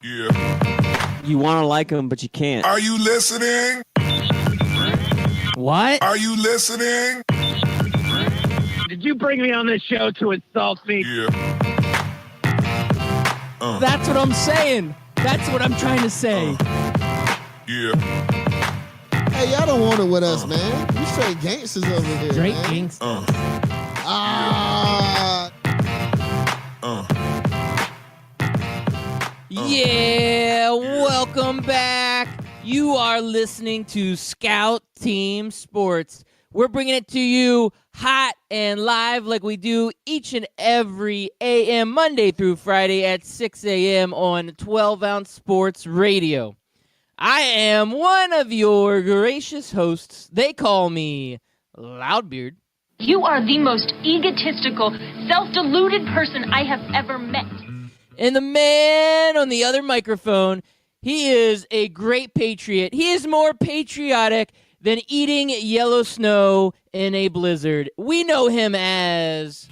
Yeah. You want to like him, but you can't. Are you listening? What? Are you listening? Did you bring me on this show to insult me? Yeah. That's what I'm saying. That's what I'm trying to say. Yeah. Hey, y'all don't want it with us, man. You straight gangsters over here. Straight man. gangsters. Yeah, welcome back. You are listening to Scout Team Sports. We're bringing it to you hot and live like we do each and every AM, Monday through Friday at 6 a.m. on 12-ounce Sports Radio. I am one of your gracious hosts. They call me Loudbeard. You are the most egotistical, self-deluded person I have ever met. And the man on the other microphone, he is a great patriot. He is more patriotic than eating yellow snow in a blizzard. We know him as...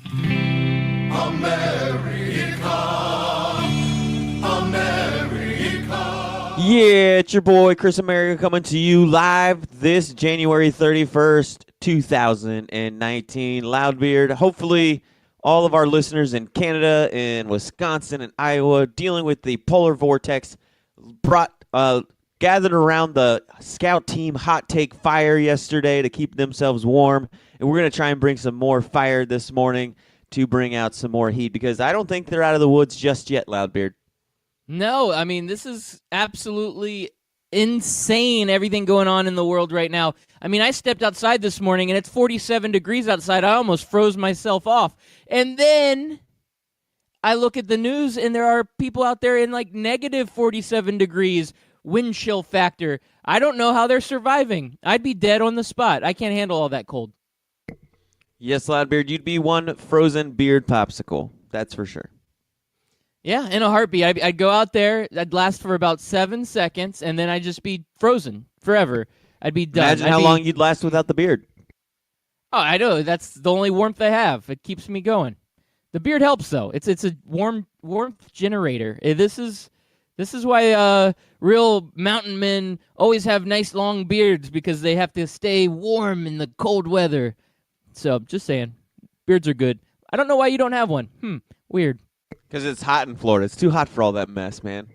Yeah, it's your boy Chris America coming to you live this January 31st, 2019. Loudbeard. Hopefully, all of our listeners in Canada and Wisconsin and Iowa dealing with the polar vortex gathered around the Scout Team Hot Take Fire yesterday to keep themselves warm. And we're going to try and bring some more fire this morning to bring out some more heat because I don't think they're out of the woods just yet, Loudbeard. No, I mean, this is absolutely insane, everything going on in the world right now. I mean, I stepped outside this morning, and it's 47 degrees outside. I almost froze myself off. And then I look at the news, and there are people out there in, like, negative 47 degrees wind chill factor. I don't know how they're surviving. I'd be dead on the spot. I can't handle all that cold. Yes, Loudbeard, you'd be one frozen beard popsicle. That's for sure. Yeah, in a heartbeat. I'd go out there, I'd last for about 7 seconds, and then I'd just be frozen forever. I'd be done. Imagine how long you'd last without the beard. Oh, I know. That's the only warmth I have. It keeps me going. The beard helps, though. It's a warmth generator. This is why real mountain men always have nice long beards, because they have to stay warm in the cold weather. So, just saying. Beards are good. I don't know why you don't have one. Weird. Because it's hot in Florida. It's too hot for all that mess, man.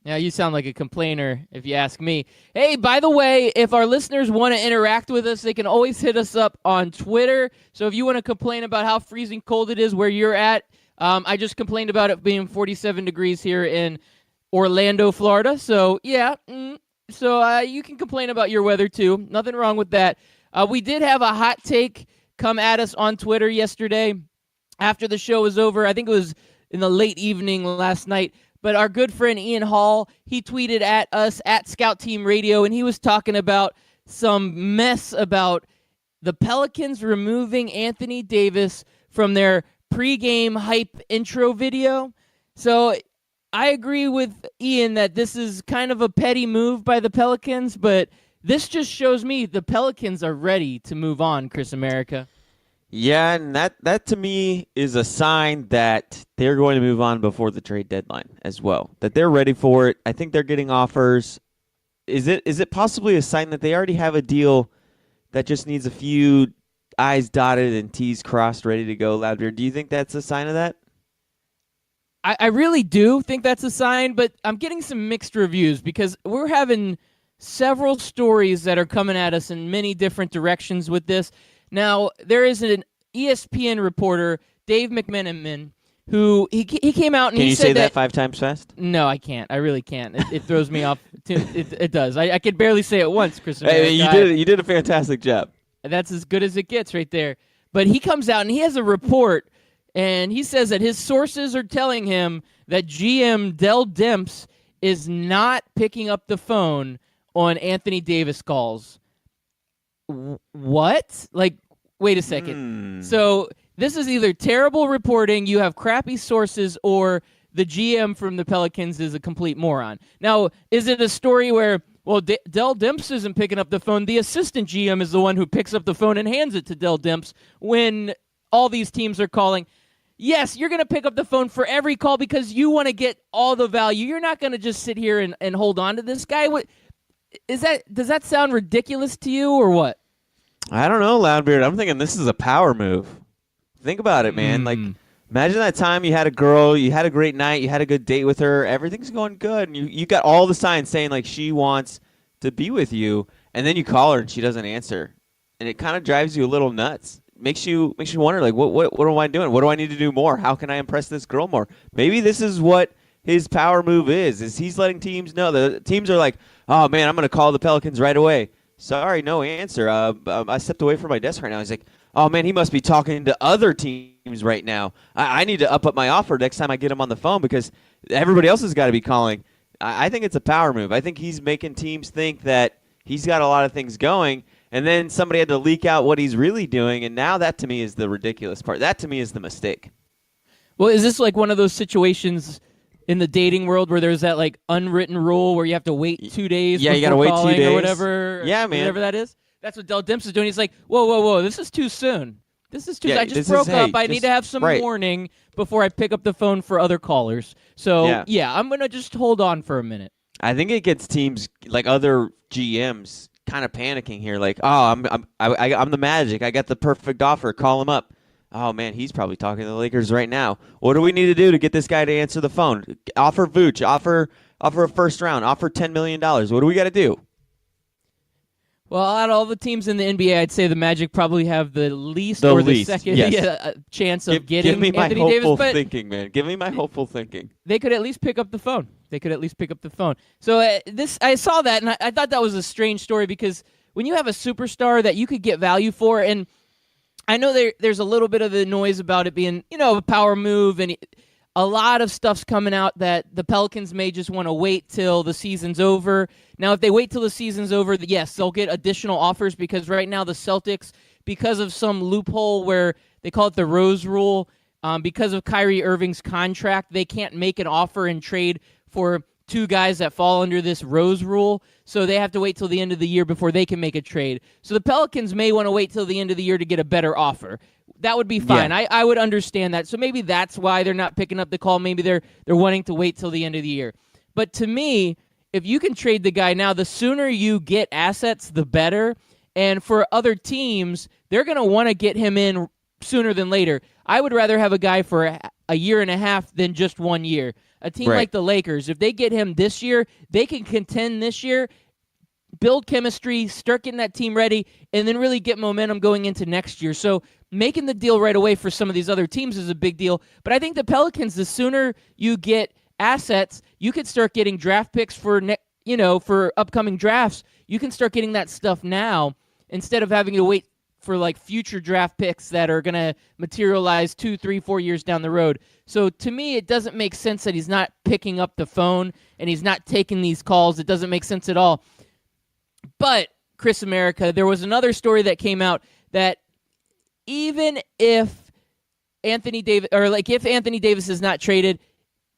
Yeah, you sound like a complainer if you ask me. Hey, by the way, if our listeners want to interact with us, they can always hit us up on Twitter. So if you want to complain about how freezing cold it is where you're at, I just complained about it being 47 degrees here in Orlando, Florida. So, yeah, you can complain about your weather too. Nothing wrong with that. We did have a hot take come at us on Twitter yesterday. After the show was over, I think it was in the late evening last night, but our good friend Ian Hall, he tweeted at us at Scout Team Radio, and he was talking about some mess about the Pelicans removing Anthony Davis from their pregame hype intro video. So I agree with Ian that this is kind of a petty move by the Pelicans, but this just shows me the Pelicans are ready to move on, Chris America. Yeah, and that to me is a sign that they're going to move on before the trade deadline as well. That they're ready for it. I think they're getting offers. Is it possibly a sign that they already have a deal that just needs a few I's dotted and T's crossed ready to go, Loudbeard? Do you think that's a sign of that? I really do think that's a sign, but I'm getting some mixed reviews because we're having several stories that are coming at us in many different directions with this. Now, there is an ESPN reporter, Dave McMenamin, who he came out and Can he you said say that 5 times fast? No, I can't. I really can't. It throws me off. It does. I could barely say it once, Chris. Hey, you did a fantastic job. That's as good as it gets right there. But he comes out and he has a report, and he says that his sources are telling him that GM Dell Demps is not picking up the phone on Anthony Davis calls. What? Like, wait a second. So this is either terrible reporting, you have crappy sources, or the GM from the Pelicans is a complete moron. Now, is it a story where, well, Dell Demps isn't picking up the phone, the assistant GM is the one who picks up the phone and hands it to Dell Demps when all these teams are calling? yes, you're going to pick up the phone for every call because you want to get all the value. You're not going to just sit here and hold on to this guy. Does that sound ridiculous to you or what? I don't know, Loudbeard. I'm thinking this is a power move. Think about it, man. Like, imagine that time you had a girl, you had a great night, you had a good date with her, everything's going good, and you got all the signs saying, like, she wants to be with you, and then you call her and she doesn't answer. And it kind of drives you a little nuts. Makes you wonder, like, what am I doing? What do I need to do more? How can I impress this girl more? Maybe this is what his power move is he's letting teams know. The teams are like, oh, man, I'm going to call the Pelicans right away. Sorry, no answer. I stepped away from my desk right now. He's like, oh, man, he must be talking to other teams right now. I need to up my offer next time I get him on the phone because everybody else has got to be calling. I think it's a power move. I think he's making teams think that he's got a lot of things going, and then somebody had to leak out what he's really doing, and now that to me is the ridiculous part. That to me is the mistake. Well, is this like one of those situations in the dating world where there's that like unwritten rule where you have to wait 2 days Yeah, you before gotta wait 2 calling days. or whatever? Yeah, man. Whatever that is. That's what Dell Demps is doing. He's like, whoa, this is too soon. This is too soon. I just broke up. I need to have some warning before I pick up the phone for other callers. So, yeah I'm going to just hold on for a minute. I think it gets teams, like other GMs, kind of panicking here. Like, oh, I'm the Magic. I got the perfect offer. Call him up. Oh, man, he's probably talking to the Lakers right now. What do we need to do to get this guy to answer the phone? Offer Vooch. Offer a first round. Offer $10 million. What do we got to do? Well, out of all the teams in the NBA, I'd say the Magic probably have the least The second yes. chance of getting Give me my Anthony hopeful Davis. But thinking, man. Give me my hopeful thinking. they could at least pick up the phone. So I saw that, and I thought that was a strange story because when you have a superstar that you could get value for, and I know there's a little bit of the noise about it being, a power move, and a lot of stuff's coming out that the Pelicans may just want to wait till the season's over. Now, if they wait till the season's over, yes, they'll get additional offers because right now the Celtics, because of some loophole where they call it the Rose Rule, because of Kyrie Irving's contract, they can't make an offer and trade for two guys that fall under this Rose Rule, so they have to wait till the end of the year before they can make a trade. So the Pelicans may want to wait till the end of the year to get a better offer. That would be fine. Yeah. I would understand that. So maybe that's why they're not picking up the call. Maybe they're wanting to wait till the end of the year. But to me, if you can trade the guy now, the sooner you get assets, the better. And for other teams, they're going to want to get him in sooner than later. I would rather have a guy for a year and a half than just 1 year. A team like the Lakers, if they get him this year, they can contend this year, build chemistry, start getting that team ready, and then really get momentum going into next year. So making the deal right away for some of these other teams is a big deal. But I think the Pelicans, the sooner you get assets, you could start getting draft picks for for upcoming drafts. You can start getting that stuff now instead of having to wait for like future draft picks that are going to materialize 2, 3, 4 years down the road. So to me, it doesn't make sense that he's not picking up the phone and he's not taking these calls. It doesn't make sense at all. But Chris America, there was another story that came out that even if Anthony Davis, if Anthony Davis is not traded,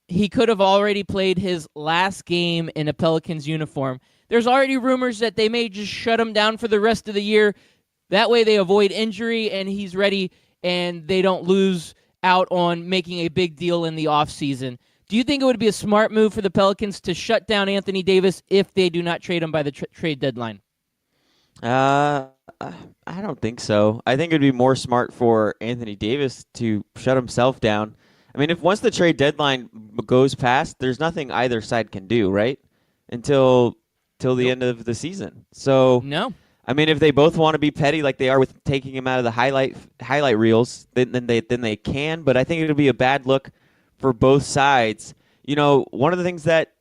he could have already played his last game in a Pelicans uniform. There's already rumors that they may just shut him down for the rest of the year. That way they avoid injury and he's ready and they don't lose out on making a big deal in the offseason. Do you think it would be a smart move for the Pelicans to shut down Anthony Davis if they do not trade him by the trade deadline? I don't think so. I think it would be more smart for Anthony Davis to shut himself down. I mean, if once the trade deadline goes past, there's nothing either side can do, right? Until the end of the season. So No. I mean, if they both want to be petty like they are with taking him out of the highlight reels, then they can. But I think it'll be a bad look for both sides. One of the things that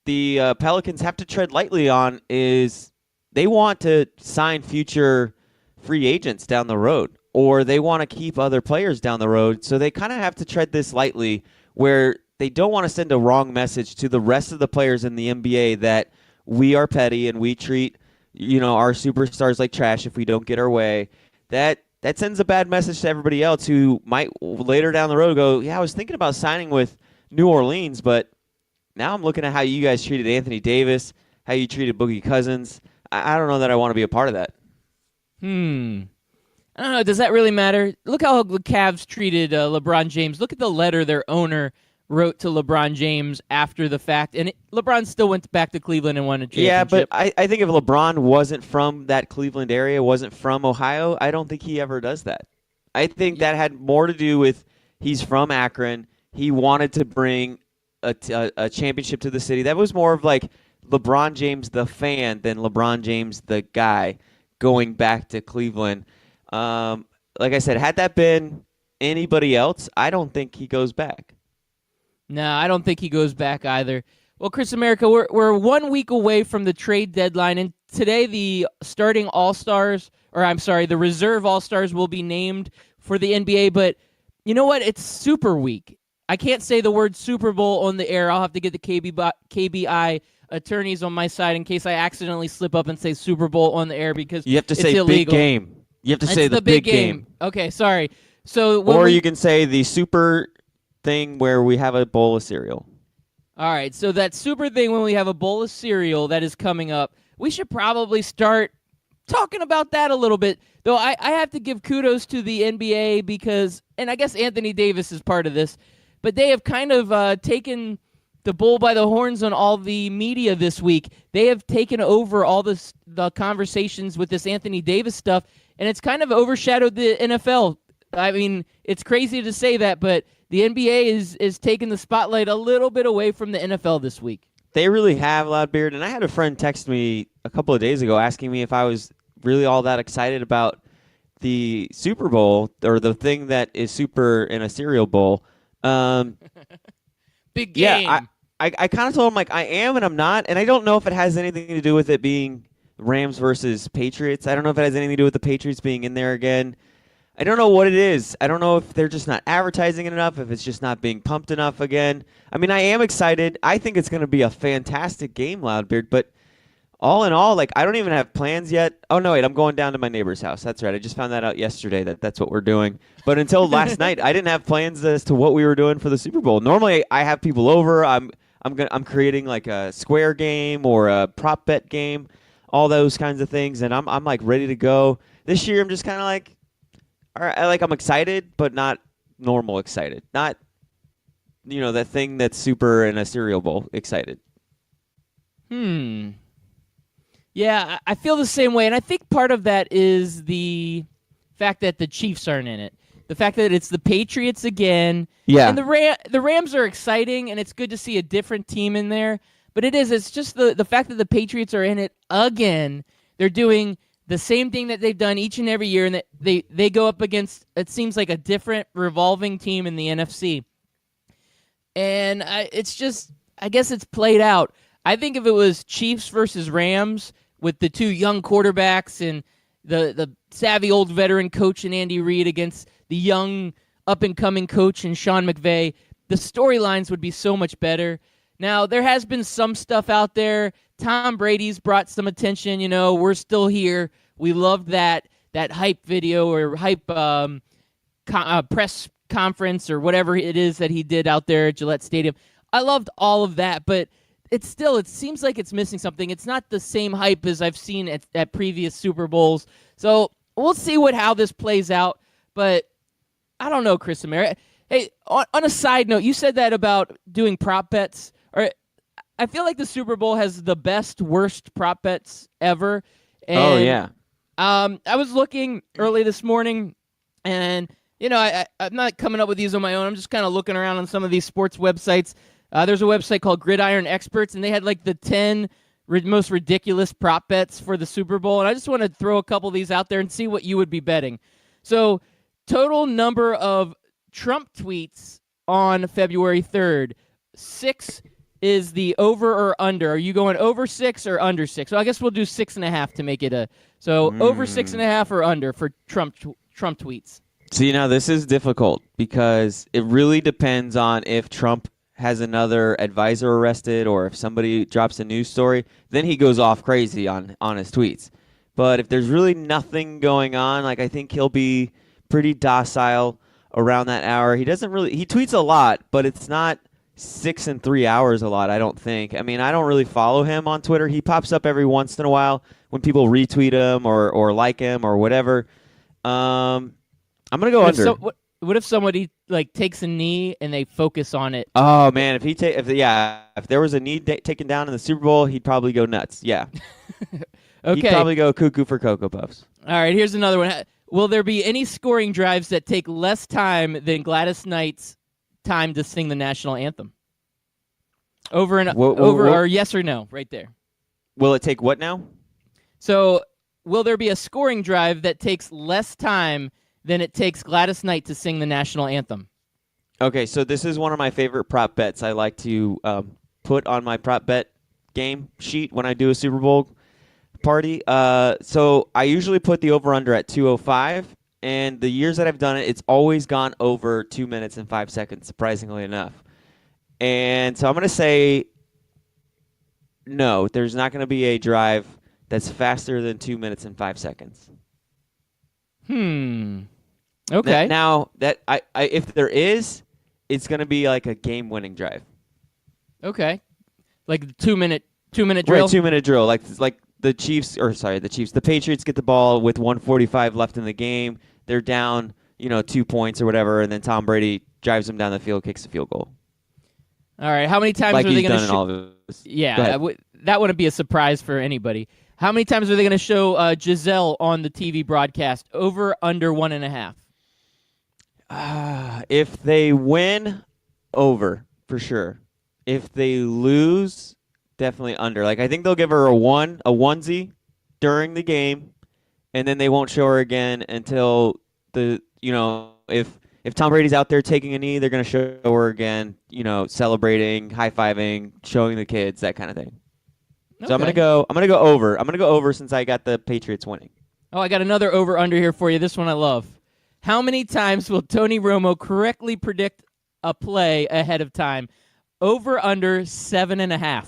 the Pelicans have to tread lightly on is they want to sign future free agents down the road, or they want to keep other players down the road. So they kind of have to tread this lightly, where they don't want to send a wrong message to the rest of the players in the NBA that we are petty and we treat our superstars like trash if we don't get our way. That sends a bad message to everybody else who might later down the road go, yeah, I was thinking about signing with New Orleans, but now I'm looking at how you guys treated Anthony Davis, how you treated Boogie Cousins. I don't know that I want to be a part of that. I don't know. Does that really matter? Look how the Cavs treated LeBron James. Look at the letter their owner wrote to LeBron James after the fact, and LeBron still went back to Cleveland and won a championship. Yeah, but I think if LeBron wasn't from that Cleveland area, wasn't from Ohio, I don't think he ever does that. I think that had more to do with he's from Akron. He wanted to bring a championship to the city. That was more of like LeBron James the fan than LeBron James the guy going back to Cleveland. Like I said, had that been anybody else, I don't think he goes back. No, I don't think he goes back either. Well, Chris America, we're 1 week away from the trade deadline, and today the starting All-Stars, the reserve All-Stars will be named for the NBA, but you know what? It's Super Week. I can't say the word Super Bowl on the air. I'll have to get the KBI attorneys on my side in case I accidentally slip up and say Super Bowl on the air because You have to it's say illegal. big game. You have to say It's the big game. Okay, sorry. So Or you can say the super thing where we have a bowl of cereal. All right, so that super thing when we have a bowl of cereal that is coming up, we should probably start talking about that a little bit. Though I have to give kudos to the NBA because, and I guess Anthony Davis is part of this, but they have kind of taken the bull by the horns on all the media this week. They have taken over all the conversations with this Anthony Davis stuff, and it's kind of overshadowed the NFL. I mean, it's crazy to say that, but the NBA is taking the spotlight a little bit away from the NFL this week. They really have, Loudbeard. And I had a friend text me a couple of days ago asking me if I was really all that excited about the Super Bowl or the thing that is super in a cereal bowl. Big game. Yeah, I kind of told him, like, I am and I'm not. And I don't know if it has anything to do with it being Rams versus Patriots. I don't know if it has anything to do with the Patriots being in there again. I don't know what it is. I don't know if they're just not advertising it enough, if it's just not being pumped enough again. I mean, I am excited. I think it's going to be a fantastic game, Loudbeard, but all in all, like, I don't even have plans yet. Oh, no, wait, I'm going down to my neighbor's house. That's right. I just found that out yesterday that that's what we're doing. But until last night, I didn't have plans as to what we were doing for the Super Bowl. Normally, I have people over. I'm creating like a square game or a prop bet game, all those kinds of things, and I'm like ready to go. This year, I'm just kind of like, all right, like I'm excited, but not normal excited. Not, that thing that's super in a cereal bowl excited. Yeah, I feel the same way, and I think part of that is the fact that the Chiefs aren't in it. The fact that it's the Patriots again. Yeah. And the Rams are exciting, and it's good to see a different team in there. But it's just the fact that the Patriots are in it again. They're doing the same thing that they've done each and every year, and that they go up against, it seems like, a different revolving team in the NFC. And it's just, I guess it's played out. I think if it was Chiefs versus Rams with the two young quarterbacks and the savvy old veteran coach and Andy Reid against the young up-and-coming coach and Sean McVay, the storylines would be so much better. Now, there has been some stuff out there. Tom Brady's brought some attention. We're still here. We loved that hype video or hype press conference or whatever it is that he did out there at Gillette Stadium. I loved all of that, but it seems like it's missing something. It's not the same hype as I've seen at previous Super Bowls. So we'll see how this plays out. But I don't know, Chris Ameri. Hey, on a side note, you said that about doing prop bets. I feel like the Super Bowl has the best, worst prop bets ever. And, oh, yeah. I was looking early this morning, and, I'm not coming up with these on my own. I'm just kind of looking around on some of these sports websites. There's a website called Gridiron Experts, and they had like the 10 most ridiculous prop bets for the Super Bowl. And I just want to throw a couple of these out there and see what you would be betting. So, total number of Trump tweets on February 3rd. 6 is the over or under. Are you going over 6 or under 6? So I guess we'll do 6.5 to make it over 6.5 or under for Trump tweets. See, now this is difficult because it really depends on if Trump has another advisor arrested or if somebody drops a news story, then he goes off crazy on his tweets. But if there's really nothing going on, like I think he'll be pretty docile around that hour. He tweets a lot, but it's not 6 and 3 hours a lot, I don't think. I mean, I don't really follow him on Twitter. He pops up every once in a while when people retweet him or like him or whatever. I'm gonna go under. What if somebody like takes a knee and they focus on it? Oh man, if there was a knee taken down in the Super Bowl, he'd probably go nuts. Yeah. Okay. He'd probably go cuckoo for Cocoa Puffs. All right, here's another one. Will there be any scoring drives that take less time than Gladys Knight's time to sing the national anthem? Over or yes or no, right there. Will it take what now? So, will there be a scoring drive that takes less time than it takes Gladys Knight to sing the national anthem? Okay, so this is one of my favorite prop bets I like to put on my prop bet game sheet when I do a Super Bowl party. So I usually put the over-under at 205, and the years that I've done it, it's always gone over 2 minutes and 5 seconds, surprisingly enough. And so I'm going to say no, there's not going to be a drive that's faster than 2 minutes and 5 seconds. Okay. Now, that I if there is, it's going to be like a game-winning drive. Okay. Like 2 minute drill? Right, 2 minute drill. Like the Patriots get the ball with 1:45 left in the game. They're down, 2 points or whatever, and then Tom Brady drives them down the field, kicks a field goal. All right. How many times Like are they he's going done in all of this. Yeah, that wouldn't be a surprise for anybody. How many times are they going to show Giselle on the TV broadcast? Over, under 1.5? If they win, over for sure. If they lose, definitely under. Like I think they'll give her a onesie during the game, and then they won't show her again until if Tom Brady's out there taking a knee, they're gonna show her again. Celebrating, high fiving, showing the kids, that kind of thing. Okay. So I'm gonna go over. I'm gonna go over since I got the Patriots winning. Oh, I got another over under here for you. This one I love. How many times will Tony Romo correctly predict a play ahead of time? Over, under 7.5.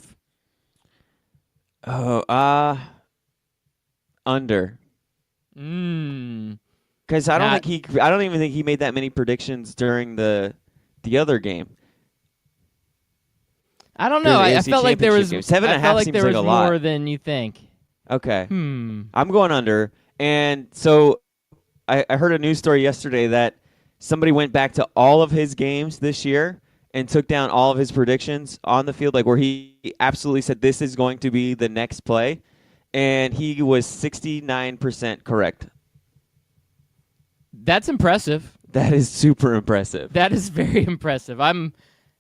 Oh, under. Because I don't even think he made that many predictions during the other game. I don't know. I felt like there was 7.5 seems like a lot. More than you think. Okay. I'm going under. And so I heard a news story yesterday that somebody went back to all of his games this year and took down all of his predictions on the field, like where he absolutely said this is going to be the next play, and he was 69% correct. That's impressive. That is super impressive. That is very impressive. I'm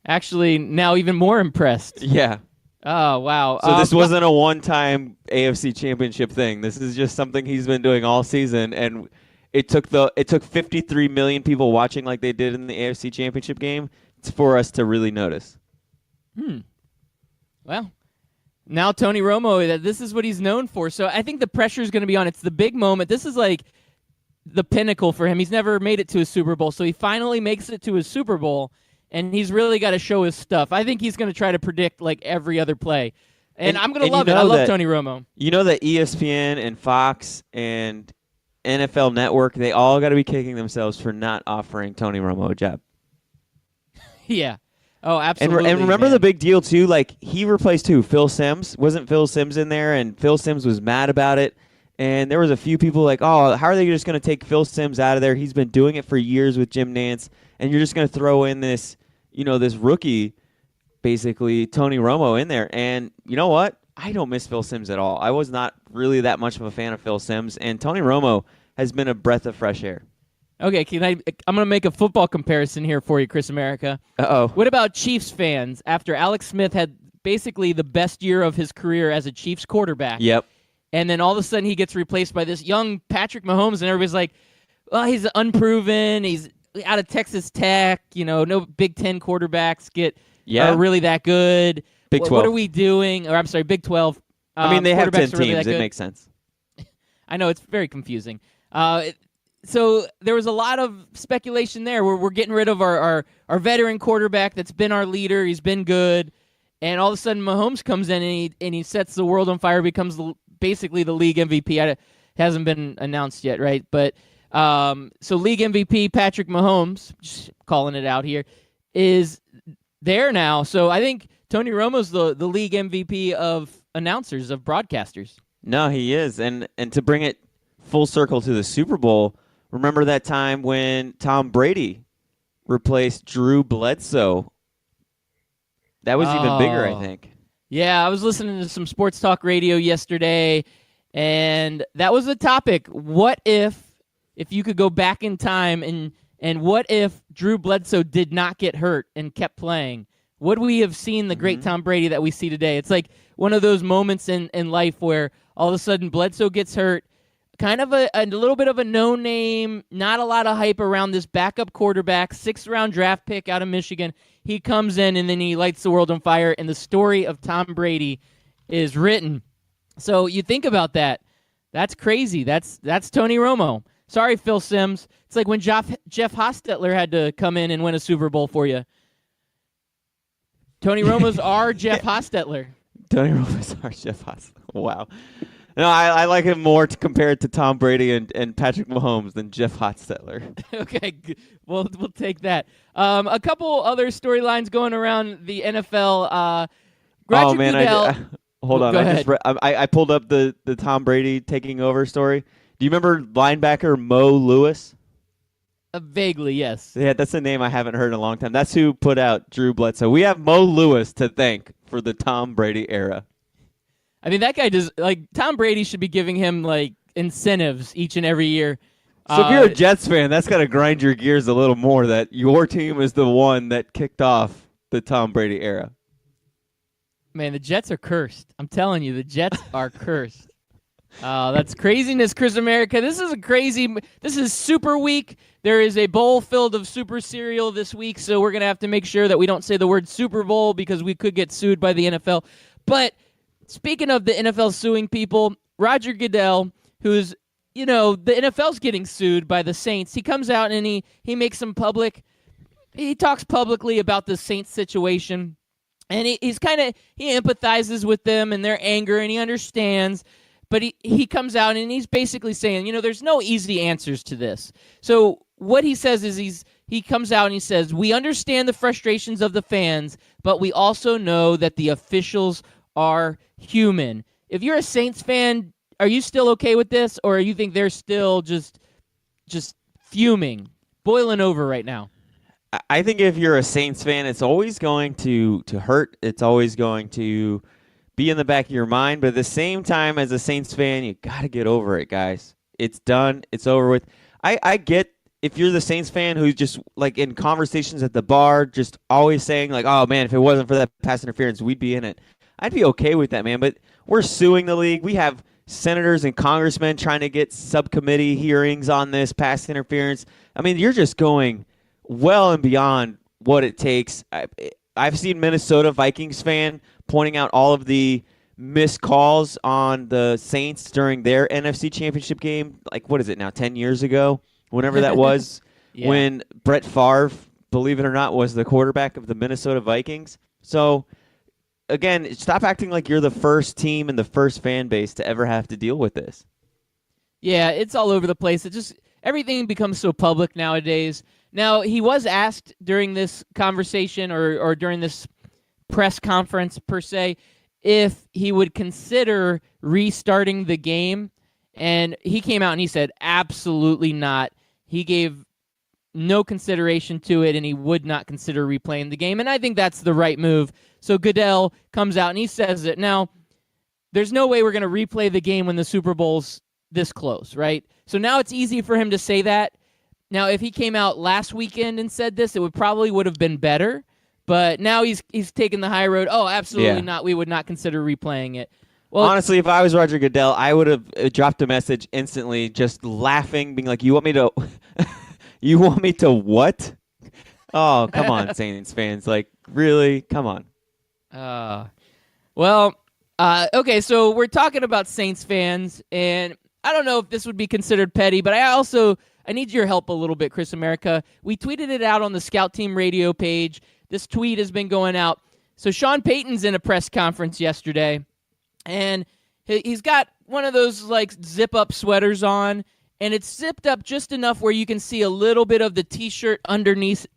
actually now even more impressed. Yeah. Oh, wow. So this wasn't a one-time AFC Championship thing. This is just something he's been doing all season, and it took 53 million people watching like they did in the AFC Championship game for us to really notice. Well, now Tony Romo, this is what he's known for. So I think the pressure is going to be on. It's the big moment. This is like the pinnacle for him. He's never made it to a Super Bowl, so he finally makes it to a Super Bowl, and he's really got to show his stuff. I think he's going to try to predict like every other play. And I'm going to love it. I love Tony Romo. You know that ESPN and Fox and NFL Network, they all got to be kicking themselves for not offering Tony Romo a job. Yeah. Oh, absolutely. And remember man. the big deal, too? Like, he replaced who? Phil Simms? Wasn't Phil Simms in there? And Phil Simms was mad about it. And there was a few people like, oh, how are they just going to take Phil Simms out of there? He's been doing it for years with Jim Nantz. And you're just going to throw in this, this rookie, basically, Tony Romo in there. And you know what? I don't miss Phil Simms at all. I was not really that much of a fan of Phil Simms. And Tony Romo has been a breath of fresh air. Okay, I'm going to make a football comparison here for you, Chris America. Uh-oh. What about Chiefs fans after Alex Smith had basically the best year of his career as a Chiefs quarterback? Yep. And then all of a sudden he gets replaced by this young Patrick Mahomes, and everybody's like, well, he's unproven. He's out of Texas Tech. No Big Ten quarterbacks are really that good. Big 12. What are we doing? Or I'm sorry, Big 12. They have 10 teams. Really it makes sense. I know, it's very confusing. So there was a lot of speculation there. We're getting rid of our veteran quarterback that's been our leader. He's been good. And all of a sudden Mahomes comes in and he sets the world on fire, becomes basically the league MVP. It hasn't been announced yet, right? But so league MVP Patrick Mahomes, just calling it out here, is there now. So I think Tony Romo's the league MVP of announcers, of broadcasters. No, he is. And to bring it full circle to the Super Bowl, Remember that time when Tom Brady replaced Drew Bledsoe? That was even bigger, I Oh. think. Yeah, I was listening to some sports talk radio yesterday, and that was the topic. What if you could go back in time, and what if Drew Bledsoe did not get hurt and kept playing? Would we have seen the great Tom Brady that we see today? It's like one of those moments in life where all of a sudden Bledsoe gets hurt, kind of a little bit of a no-name, not a lot of hype around this backup quarterback, 6th-round draft pick out of Michigan. He comes in, and then he lights the world on fire, and the story of Tom Brady is written. So you think about that. That's crazy. That's Tony Romo. Sorry, Phil Simms. It's like when Jeff Hostetler had to come in and win a Super Bowl for you. Tony Romo's our Jeff Hostetler. Tony Romo's our Jeff Haas. Wow. No, I like him more to compare it to Tom Brady and Patrick Mahomes than Jeff Hostetler. Okay, we'll take that. A couple other storylines going around the NFL. Roger man, Goodell. hold on. Go I ahead. just I pulled up the Tom Brady taking over story. Do you remember linebacker Mo Lewis? Vaguely, yes. Yeah, that's a name I haven't heard in a long time. That's who put out Drew Bledsoe. We have Mo Lewis to thank for the Tom Brady era. I mean, that guy does Tom Brady should be giving him incentives each and every year. So if you're a Jets fan, that's got to grind your gears a little more that your team is the one that kicked off the Tom Brady era. Man, the Jets are cursed. I'm telling you, the Jets are cursed. That's craziness, Chris America. This is Super Week. There is a bowl filled of super cereal this week, so we're going to have to make sure that we don't say the word Super Bowl because we could get sued by the NFL. But speaking of the NFL suing people, Roger Goodell, who's, the NFL's getting sued by the Saints, he comes out and he makes he talks publicly about the Saints situation, and he empathizes with them and their anger, and he understands. But he comes out and he's basically saying, there's no easy answers to this. So what he says is he comes out and he says, we understand the frustrations of the fans, but we also know that the officials are human. If you're a Saints fan, are you still okay with this, or you think they're still just fuming, boiling over right now? I think if you're a Saints fan, it's always going to hurt. It's always going to be in the back of your mind. But at the same time, as a Saints fan, you got to get over it, guys. It's done. It's over with. I get if you're the Saints fan who's just like in conversations at the bar, just always saying like, oh, man, if it wasn't for that pass interference, we'd be in it. I'd be okay with that, man. But we're suing the league. We have senators and congressmen trying to get subcommittee hearings on this pass interference. I mean, you're just going well and beyond what it takes. I've seen Minnesota Vikings fan pointing out all of the missed calls on the Saints during their NFC Championship game. Like, what is it now, 10 years ago? Whenever that was, Yeah. when Brett Favre, believe it or not, was the quarterback of the Minnesota Vikings. So, again, stop acting like you're the first team and the first fan base to ever have to deal with this. Yeah, it's all over the place. Everything becomes so public nowadays. Now, he was asked during this conversation or during this press conference, per se, if he would consider restarting the game. And he came out and he said, absolutely not. He gave no consideration to it, and he would not consider replaying the game. And I think that's the right move. So Goodell comes out and he says it. Now, there's no way we're going to replay the game when the Super Bowl's this close, right? So now it's easy for him to say that. Now, if he came out last weekend and said this, it would have been better. But now he's taken the high road. Oh, absolutely not. We would not consider replaying it. Well, honestly, if I was Roger Goodell, I would have dropped a message instantly, just laughing, being like, "You want me to? You want me to what? Oh, come on, Saints fans! Like, really? Come on." Okay. So we're talking about Saints fans, and I don't know if this would be considered petty, but I need your help a little bit, Chris America. We tweeted it out on the Scout Team Radio page. This tweet has been going out. So Sean Payton's in a press conference yesterday, and he's got one of those like zip-up sweaters on, and it's zipped up just enough where you can see a little bit of the T-shirt underneath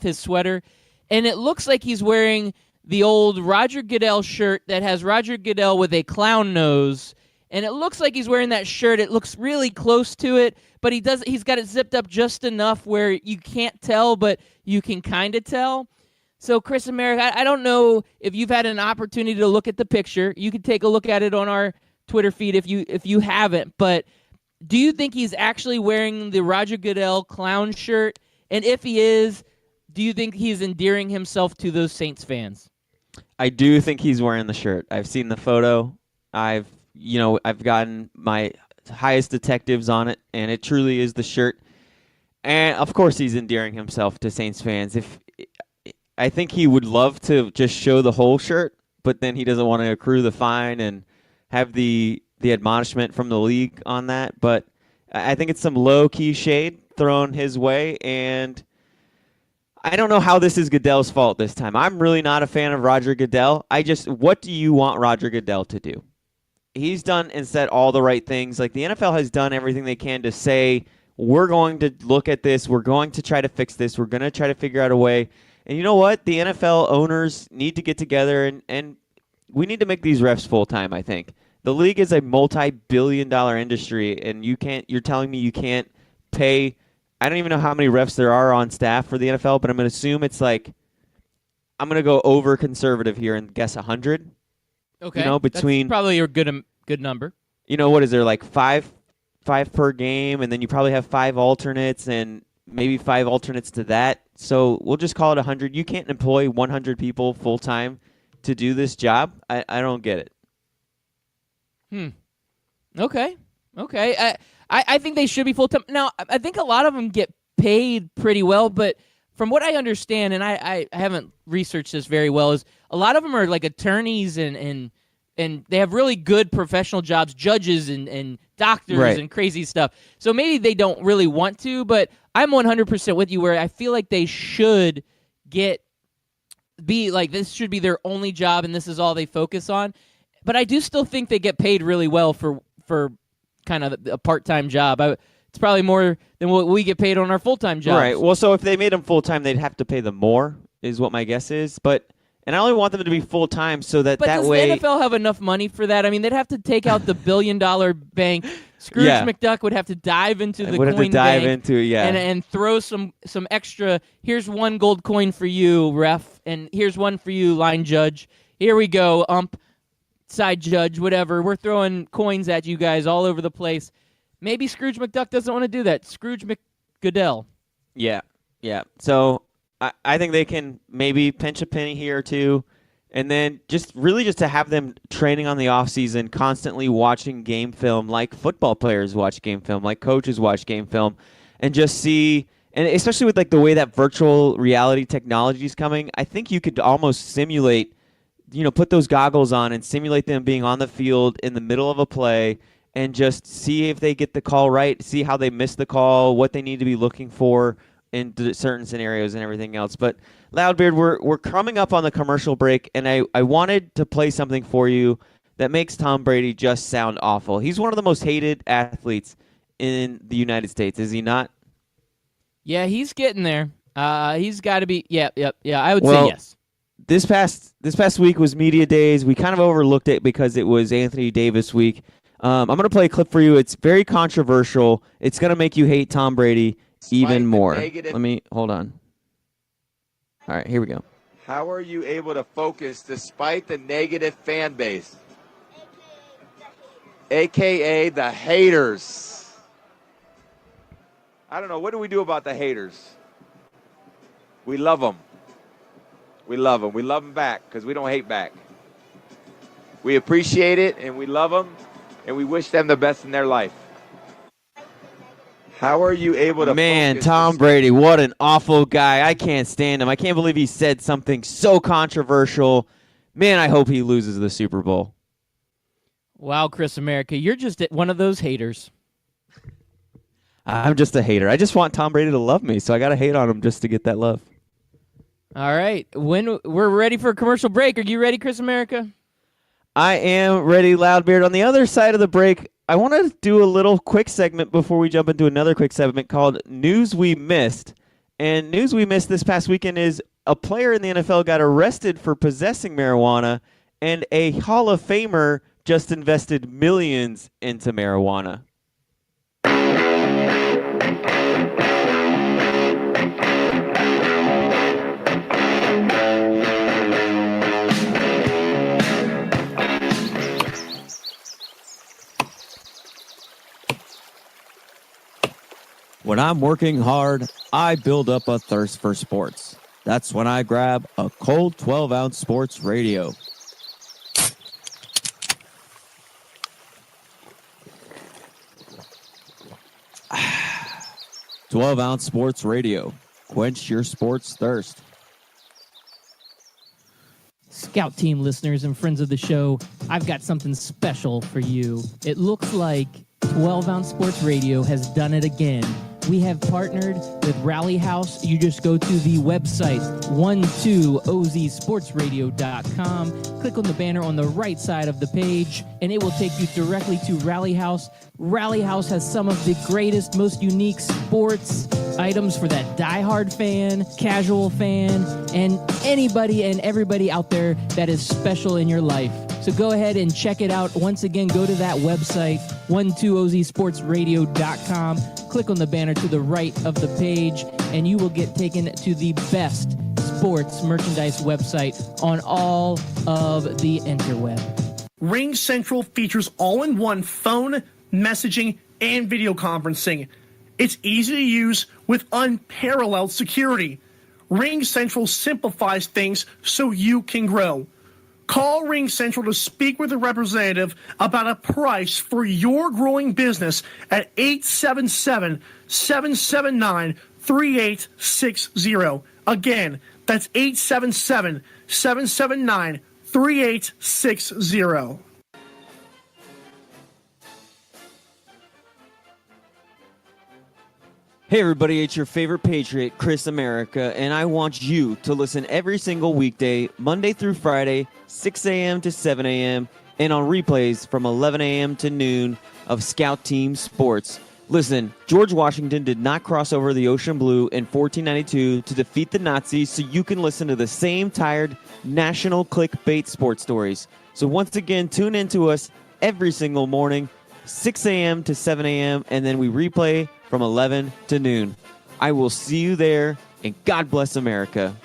his sweater, and it looks like he's wearing the old Roger Goodell shirt that has Roger Goodell with a clown nose, and it looks like he's wearing that shirt. It looks really close to it, but he's got it zipped up just enough where you can't tell, but you can kind of tell. So, Chris and Merrick, I don't know if you've had an opportunity to look at the picture. You can take a look at it on our Twitter feed if you haven't, but do you think he's actually wearing the Roger Goodell clown shirt? And if he is, do you think he's endearing himself to those Saints fans? I do think he's wearing the shirt. I've seen the photo. I've gotten my highest detectives on it, and it truly is the shirt. And of course, he's endearing himself to Saints fans. I think he would love to just show the whole shirt, but then he doesn't want to accrue the fine and have the admonishment from the league on that. But I think it's some low-key shade thrown his way, and I don't know how this is Goodell's fault this time. I'm really not a fan of Roger Goodell. What do you want Roger Goodell to do? He's done and said all the right things. Like, the NFL has done everything they can to say, we're going to look at this. We're going to try to fix this. We're going to try to figure out a way. And you know what? The NFL owners need to get together, and we need to make these refs full-time, I think. The league is a multi-billion-dollar industry, and you're telling me you can't pay. I don't even know how many refs there are on staff for the NFL, but I'm going to assume it's like, I'm going to go over conservative here and guess 100. Okay. That's probably a good number. What is there, like five per game, and then you probably have 5 alternates and maybe 5 alternates to that. So we'll just call it 100. You can't employ 100 people full-time to do this job. I don't get it. Okay. I think they should be full-time. Now, I think a lot of them get paid pretty well, but from what I understand, and I haven't researched this very well, is a lot of them are like attorneys and they have really good professional jobs, judges and doctors right. and crazy stuff. So maybe they don't really want to, but I'm 100% with you where I feel like they should be like, this should be their only job and this is all they focus on. But I do still think they get paid really well for kind of a part-time job. It's probably more than what we get paid on our full-time jobs. Right. Well, so if they made them full-time, they'd have to pay them more, is what my guess is. And I only want them to be full-time so that But does way. the NFL have enough money for that? I mean, they'd have to take out the billion-dollar bank. Scrooge McDuck would have to dive into the coin bank and throw some extra. Here's 1 gold coin for you, ref, and here's 1 for you, line judge. Here we go, ump, side judge, whatever. We're throwing coins at you guys all over the place. Maybe Scrooge McDuck doesn't want to do that. Scrooge McGoodell. Yeah. So I think they can maybe pinch a penny here or two, and then just to have them training on the offseason, constantly watching game film like football players watch game film, like coaches watch game film, and just see, and especially with like the way that virtual reality technology is coming, I think you could almost simulate, put those goggles on and simulate them being on the field in the middle of a play and just see if they get the call right, see how they miss the call, what they need to be looking for in certain scenarios and everything else. But Loudbeard, we're coming up on the commercial break, and I wanted to play something for you that makes Tom Brady just sound awful. He's one of the most hated athletes in the United States, is he not? Yeah, he's getting there. He's got to be. Yeah. I would say yes. This past week was media days. We kind of overlooked it because it was Anthony Davis week. I'm going to play a clip for you. It's very controversial. It's going to make you hate Tom Brady even more. Let me hold on. All right, here we go. How are you able to focus despite the negative fan base? AKA the haters. I don't know. What do we do about the haters? We love them. We love them. We love them back because we don't hate back. We appreciate it and we love them and we wish them the best in their life. How are you able to Man, Tom Brady, what an awful guy. I can't stand him. I can't believe he said something so controversial. Man, I hope he loses the Super Bowl. Wow, Chris America, you're just one of those haters. I'm just a hater. I just want Tom Brady to love me, so I got to hate on him just to get that love. All right. When we're ready for a commercial break. Are you ready, Chris America? I am ready, Loudbeard. On the other side of the break, I want to do a little quick segment before we jump into another quick segment called News We Missed. And News We Missed this past weekend is a player in the NFL got arrested for possessing marijuana, and a Hall of Famer just invested millions into marijuana. When I'm working hard, I build up a thirst for sports. That's when I grab a cold 12-ounce sports radio. 12-ounce sports radio. Quench your sports thirst. Scout Team listeners and friends of the show, I've got something special for you. It looks like 12-ounce sports radio has done it again. We have partnered with Rally House. You just go to the website, 12ozsportsradio.com. Click on the banner on the right side of the page, and it will take you directly to Rally House. Rally House has some of the greatest, most unique sports items for that diehard fan, casual fan, and anybody and everybody out there that is special in your life. So go ahead and check it out. Once again, go to that website, 12ozsportsradio.com. Click on the banner to the right of the page, and you will get taken to the best sports merchandise website on all of the interweb. Ring Central features all-in-one phone, messaging, and video conferencing. It's easy to use with unparalleled security. Ring Central simplifies things so you can grow. Call Ring Central to speak with a representative about a price for your growing business at 877-779-3860. Again, that's 877-779-3860. Hey everybody, it's your favorite Patriot, Chris America, and I want you to listen every single weekday, Monday through Friday, 6 a.m. to 7 a.m., and on replays from 11 a.m. to noon of Scout Team Sports. Listen, George Washington did not cross over the ocean blue in 1492 to defeat the Nazis, so you can listen to the same tired national clickbait sports stories. So once again, tune in to us every single morning, 6 a.m. to 7 a.m., and then we replay from 11 to noon. I will see you there, and God bless America.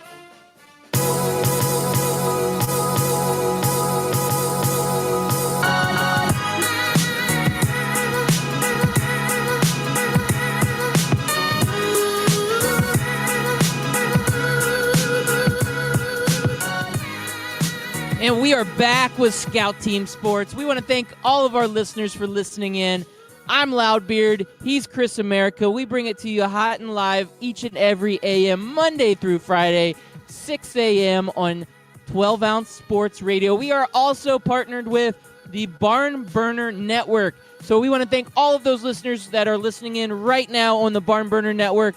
And we are back with Scout Team Sports. We want to thank all of our listeners for listening in. I'm Loudbeard. He's Chris America. We bring it to you hot and live each and every AM, Monday through Friday, 6 a.m. on 12-ounce sports radio. We are also partnered with the Barn Burner Network. So we want to thank all of those listeners that are listening in right now on the Barn Burner Network.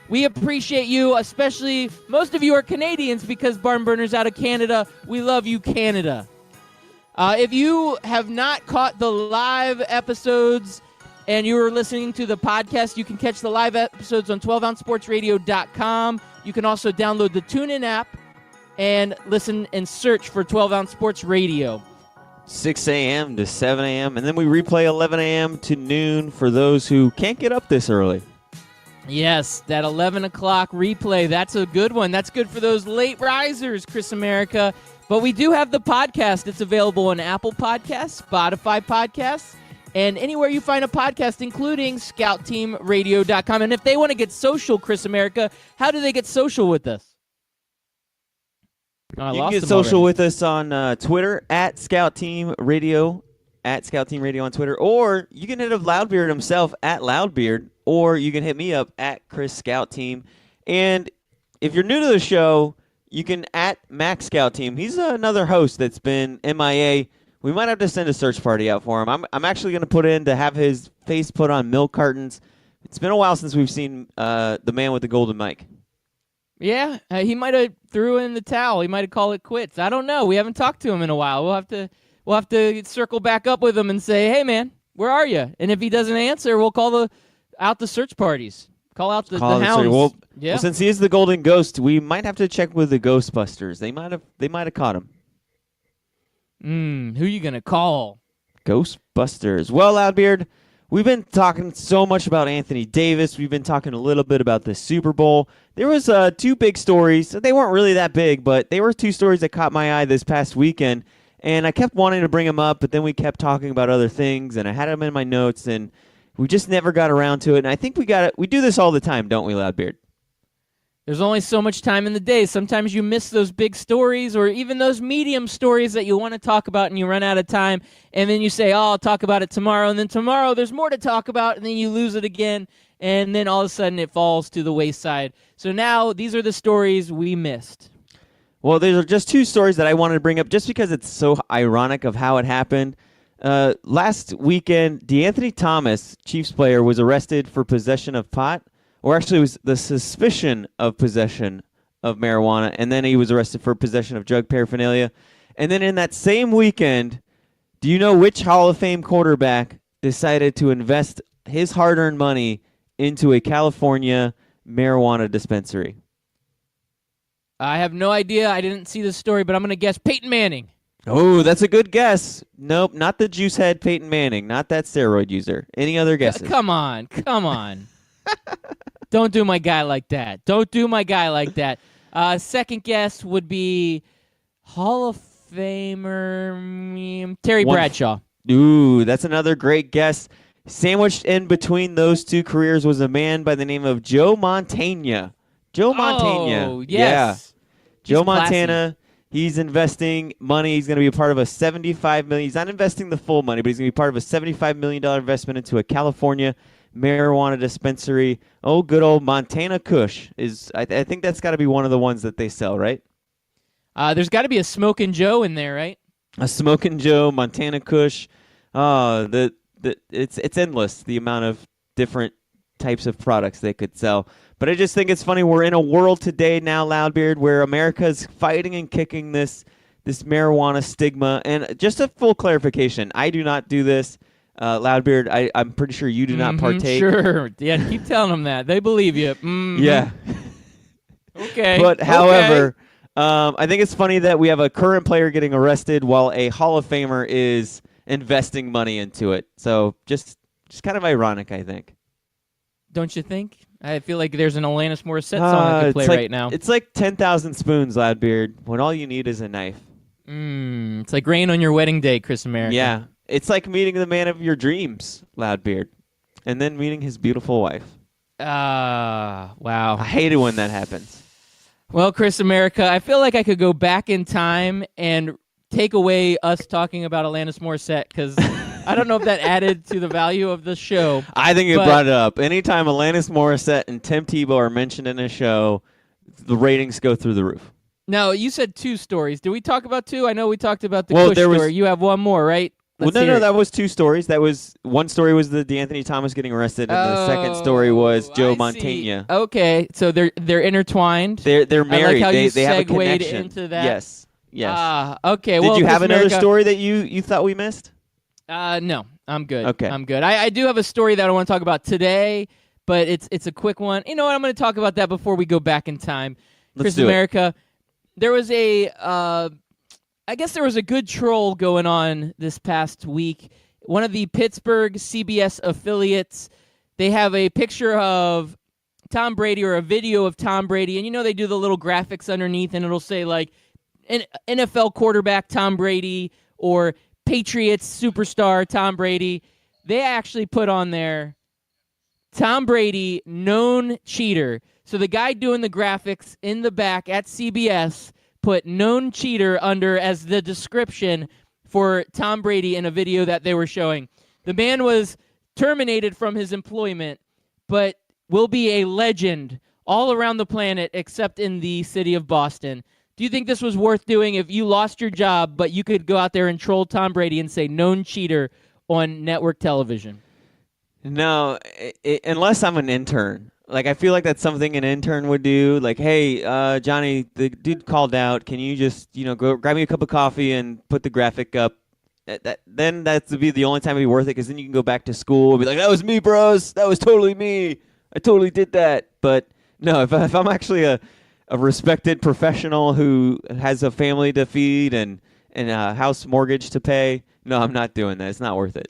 We appreciate you, especially most of you are Canadians because Barn Burner's out of Canada. We love you, Canada. If you have not caught the live episodes and you are listening to the podcast, you can catch the live episodes on 12ouncesportsradio.com. You can also download the TuneIn app and listen and search for 12-ounce sports radio. 6 a.m. to 7 a.m., and then we replay 11 a.m. to noon for those who can't get up this early. Yes, that 11 o'clock replay, that's a good one. That's good for those late risers, Chris America. But we do have the podcast. It's available on Apple Podcasts, Spotify Podcasts, and anywhere you find a podcast, including ScoutTeamRadio.com. And if they want to get social, Chris America, how do they get social with us? Oh, you can get social with us on Twitter, at Scout Team Radio, at Scout Team Radio on Twitter, or you can hit up Loudbeard himself, at Loudbeard, or you can hit me up, at Chris Scout Team. And if you're new to the show, you can at Max Scout Team. He's another host that's been MIA. We might have to send a search party out for him. I'm actually going to put in to have his face put on milk cartons. It's been a while since we've seen the man with the golden mic. Yeah, he might have threw in the towel. He might have called it quits. I don't know. We haven't talked to him in a while. We'll have to circle back up with him and say, hey, man, where are you? And if he doesn't answer, we'll call out the search parties. Call out the hounds. Well, yeah. Well, since he is the golden ghost, we might have to check with the Ghostbusters. They might have caught him. Who you gonna call? Ghostbusters. Well, Loudbeard, we've been talking so much about Anthony Davis. We've been talking a little bit about the Super Bowl. There was two big stories. They weren't really that big, but they were two stories that caught my eye this past weekend. And I kept wanting to bring them up, but then we kept talking about other things, and I had them in my notes, and we just never got around to it. And I think we do this all the time, don't we, Loudbeard? There's only so much time in the day. Sometimes you miss those big stories or even those medium stories that you want to talk about and you run out of time. And then you say, I'll talk about it tomorrow. And then tomorrow there's more to talk about. And then you lose it again. And then all of a sudden it falls to the wayside. So now these are the stories we missed. Well, there are just two stories that I wanted to bring up just because it's so ironic of how it happened. Last weekend, DeAnthony Thomas, Chiefs player, was arrested for possession of pot. Or actually, it was the suspicion of possession of marijuana, and then he was arrested for possession of drug paraphernalia. And then in that same weekend, do you know which Hall of Fame quarterback decided to invest his hard-earned money into a California marijuana dispensary? I have no idea. I didn't see the story, but I'm going to guess Peyton Manning. Oh, that's a good guess. Nope, not the juice head Peyton Manning, not that steroid user. Any other guesses? Come on. Don't do my guy like that. Second guess would be Hall of Famer Terry Bradshaw. Ooh, that's another great guess. Sandwiched in between those two careers was a man by the name of Joe Montana. Oh, yes. Joe He's classy. Montana. He's investing money. He's going to be a part of a $75 million. He's not investing the full money, but he's going to be part of a $75 million investment into a California marijuana dispensary. Oh, good old Montana Kush. I think that's got to be one of the ones that they sell, right? There's got to be a Smokin' Joe in there, right? A Smokin' Joe, Montana Kush. It's endless, the amount of different types of products they could sell. But I just think it's funny. We're in a world today now, Loudbeard, where America is fighting and kicking this marijuana stigma. And just a full clarification, I do not do this. Loudbeard, I'm pretty sure you do not partake. Sure. Yeah, keep telling them that. They believe you. Mm-hmm. Yeah. Okay. But however, I think it's funny that we have a current player getting arrested while a Hall of Famer is investing money into it. So just kind of ironic, I think. Don't you think? I feel like there's an Alanis Morissette song I could play right now. It's like 10,000 spoons, Loudbeard, when all you need is a knife. It's like rain on your wedding day, Chris America. Yeah. It's like meeting the man of your dreams, Loudbeard, and then meeting his beautiful wife. Wow. I hate it when that happens. Well, Chris America, I feel like I could go back in time and take away us talking about Alanis Morissette because I don't know if that added to the value of the show. I think it brought it up. Anytime Alanis Morissette and Tim Tebow are mentioned in a show, the ratings go through the roof. Now, you said two stories. Did we talk about two? I know we talked about the Kush story. You have one more, right? That was two stories. One story was the DeAnthony Thomas getting arrested, and the second story was Joe Montana. Okay, so they're intertwined. They're married. I like how they you have a segued connection. into that. Yes. Okay. Did you have another story that you thought we missed? No, I'm good. Okay. I'm good. I do have a story that I want to talk about today, but it's a quick one. You know what? I'm going to talk about that before we go back in time. Chris America, there was I guess there was a good troll going on this past week. One of the Pittsburgh CBS affiliates, they have a picture of Tom Brady or a video of Tom Brady, and they do the little graphics underneath, and it'll say like NFL quarterback Tom Brady or Patriots superstar Tom Brady. They actually put on there Tom Brady, known cheater. So the guy doing the graphics in the back at CBS put known cheater under as the description for Tom Brady in a video that they were showing. The man was terminated from his employment, but will be a legend all around the planet except in the city of Boston. Do you think this was worth doing if you lost your job, but you could go out there and troll Tom Brady and say known cheater on network television? No, unless I'm an intern. Like, I feel like that's something an intern would do. Like, hey, Johnny, the dude called out. Can you just, go grab me a cup of coffee and put the graphic up? Then that would be the only time it'd be worth it, because then you can go back to school and be like, that was me, bros. That was totally me. I totally did that. But no, if I'm actually a respected professional who has a family to feed and and a house mortgage to pay. No, I'm not doing that. It's not worth it.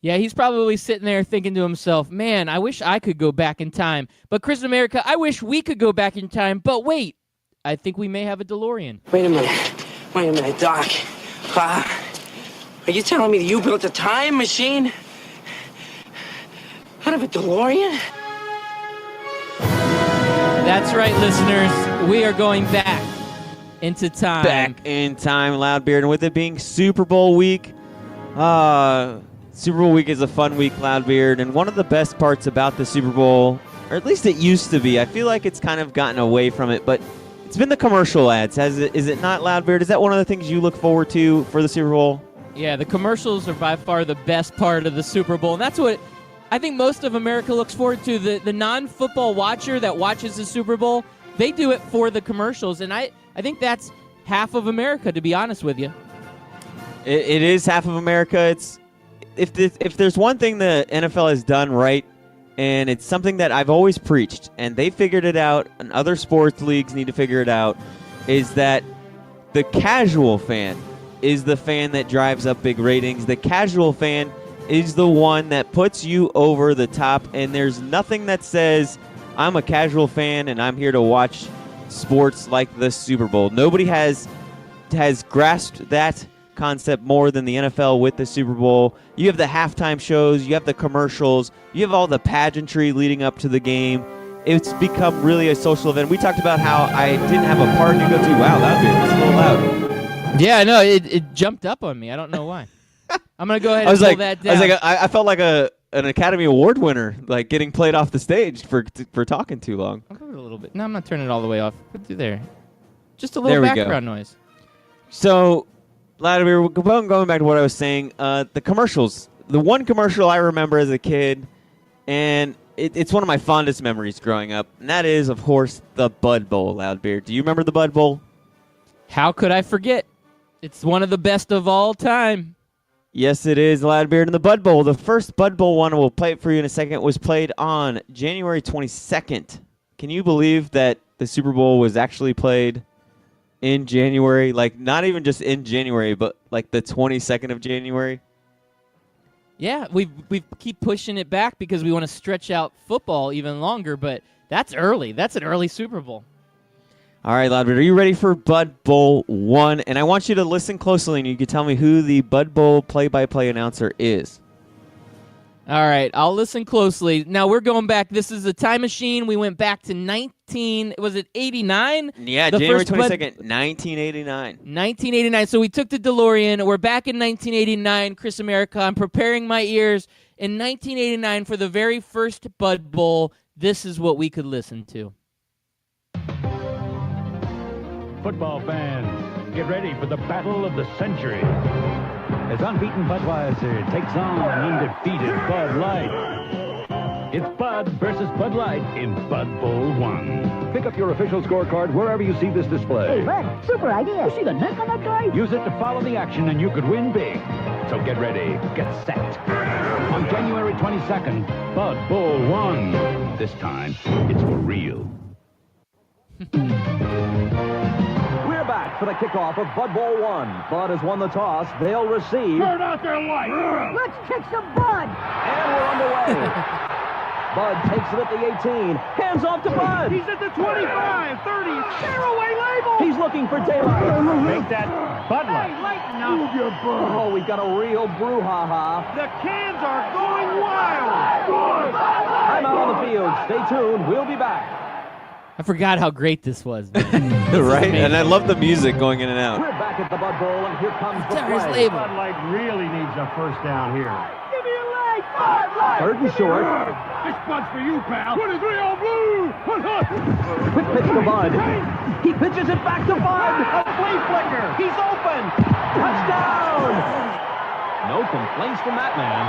Yeah, he's probably sitting there thinking to himself, man, I wish I could go back in time. But Chris America, I wish we could go back in time. But wait, I think we may have a DeLorean. Wait a minute, Doc. Are you telling me that you built a time machine out of a DeLorean? That's right, listeners. We are going back into time. Back in time, Loudbeard. And with it being Super Bowl week, Super Bowl week is a fun week, Loudbeard. And one of the best parts about the Super Bowl, or at least it used to be, I feel like it's kind of gotten away from it, but it's been the commercial ads. Is it not, Loudbeard? Is that one of the things you look forward to for the Super Bowl? Yeah, the commercials are by far the best part of the Super Bowl. And that's what I think most of America looks forward to. The non-football watcher that watches the Super Bowl, they do it for the commercials. And I think that's half of America, to be honest with you. It is half of America. It's if there's one thing the NFL has done right, and it's something that I've always preached, and they figured it out, and other sports leagues need to figure it out, is that the casual fan is the fan that drives up big ratings. The casual fan is the one that puts you over the top, and there's nothing that says, I'm a casual fan and I'm here to watch sports like the Super Bowl. Nobody has grasped that concept more than the NFL with the Super Bowl. You have the halftime shows, you have the commercials, you have all the pageantry leading up to the game. It's become really a social event. We talked about how I didn't have a party to go to. Wow, that's a little loud. Yeah, no, it jumped up on me. I don't know why. I'm going to go ahead and pull that down. I felt like an Academy Award winner, like getting played off the stage for talking too long. I'll go a little bit. No, I'm not turning it all the way off. Go through there. Just a little background noise. So, Vladimir, going back to what I was saying, the commercials. The one commercial I remember as a kid, and it's one of my fondest memories growing up, and that is, of course, the Bud Bowl, Loudbeard. Do you remember the Bud Bowl? How could I forget? It's one of the best of all time. Yes, it is, Loudbeard. And the Bud Bowl, the first Bud Bowl one, we'll play it for you in a second, was played on January 22nd. Can you believe that the Super Bowl was actually played in January? Like, not even just in January, but like the 22nd of January? Yeah, we keep pushing it back because we want to stretch out football even longer, but that's early. That's an early Super Bowl. All right, Loudbeard, are you ready for Bud Bowl 1? And I want you to listen closely, and you can tell me who the Bud Bowl play-by-play announcer is. All right, I'll listen closely. Now, we're going back. This is a time machine. We went back to 89? Yeah, January 22nd, 1989. 1989. So we took the DeLorean. We're back in 1989. Chris America, I'm preparing my ears. In 1989, for the very first Bud Bowl, this is what we could listen to. Football fans, get ready for the battle of the century. As unbeaten Budweiser takes on undefeated Bud Light. It's Bud versus Bud Light in Bud Bowl 1. Pick up your official scorecard wherever you see this display. Hey, Bud, super idea. You see the neck on that guy? Use it to follow the action and you could win big. So get ready, get set. On January 22nd, Bud Bowl 1. This time, it's for real. We're back for the kickoff of Bud Bowl 1. Bud has won the toss. They'll receive. Turn out their light. Let's kick some Bud. And we're underway. Bud takes it at the 18. Hands off to Bud. He's at the 25, 30. Tearaway label. He's looking for daylight. Make that Bud Light. Hey, lighten up. Move your Bud. Oh, we've got a real brouhaha. The cans are going wild. I'm out on the field. Stay tuned. We'll be back. I forgot how great this was. Right? And I love the music going in and out. We're back at the Bud Bowl, and here comes the Terry's play. label. Bud Light really needs a first down here. Give me a leg. Bud Light. Third and short. This Bud's for you, pal. 23 on blue. Quick pitch to Bud. He pitches it back to Bud. A flea flicker. He's open. Touchdown. No complaints from that man.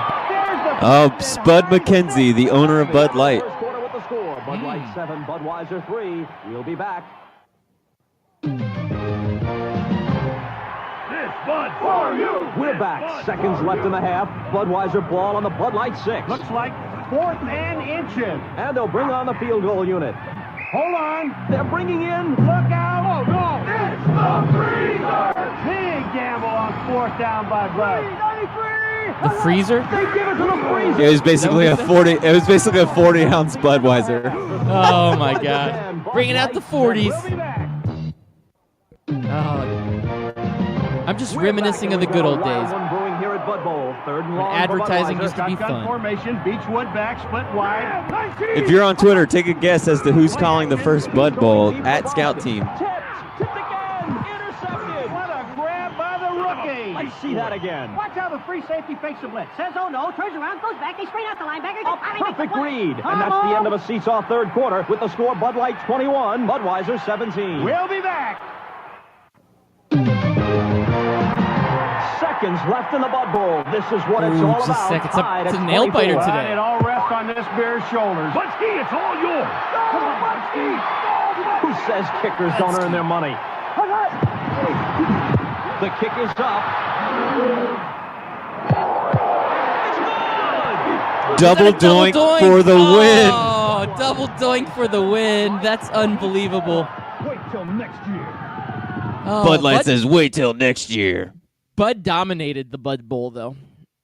Spud McKenzie, the owner of Bud Light. First quarter with the score. Bud Light 7, Budweiser 3. We'll be back. This Bud for you. We're back. Seconds left in the half. Budweiser ball on the Bud Light 6. Looks like 4th and inches. And they'll bring on the field goal unit. Hold on. They're bringing in. Look out. Oh, no. It's the freezer. Big gamble on 4th down by Bud. The freezer? They give it to the freezer. It was basically a 40. It was basically a 40-ounce Budweiser. Oh my God! Bringing out the 40s. Oh, I'm just reminiscing of the good old days. Brewing here at Bud Bowl. 3rd and long. Advertising used to be Shotgun fun. formation. Beechwood back, split wide. If you're on Twitter, take a guess as to who's calling the first Bud Bowl at Scout Team. Tipped again. Intercepted. What a grab by the rookie. Let's see that again. Watch how the free safety fakes the blitz. Says, oh no, turns around, goes back, they straight out the linebacker. A perfect read. And that's the end of a seesaw 3rd quarter with the score Bud Light 21, Budweiser 17. We'll be back. Seconds left in the Bud Bowl. This is what it's all just about. seconds. Tied It's a at nail biter 24. today. It all rests on this bear's shoulders. Butski, it's all yours. Come on, Butski. Who says kickers don't earn their money? The kick is up. Double doink for the win. Oh, double doink for the win. That's unbelievable. Wait till next year. Oh, Bud Light says, "Wait till next year." Bud dominated the Bud Bowl, though.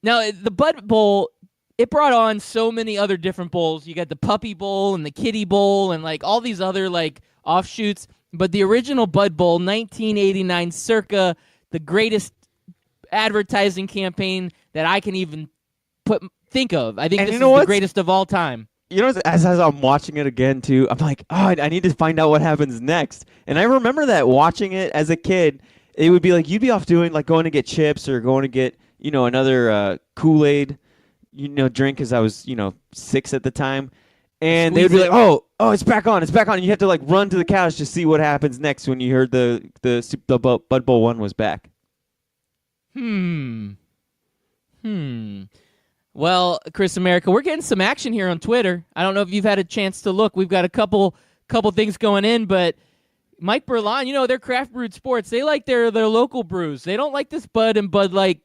Now, the Bud Bowl, it brought on so many other different bowls. You got the Puppy Bowl and the Kitty Bowl and, like, all these other, like, offshoots. But the original Bud Bowl, 1989, circa the greatest advertising campaign that I can even think of. I think And this you is know the what's- greatest of all time. You know, as I'm watching it again too, I'm like, oh, I need to find out what happens next. And I remember that watching it as a kid, it would be like you'd be off doing like going to get chips or going to get another Kool-Aid, drink, because I was 6 at the time, and they would be like, oh, it's back on, and you have to like run to the couch to see what happens next when you heard the Bud Bowl 1 was back. Well, Chris America, we're getting some action here on Twitter. I don't know if you've had a chance to look. We've got a couple things going in, but Mike Berlon, they're Craft Brewed Sports. They like their local brews. They don't like this Bud and Bud Light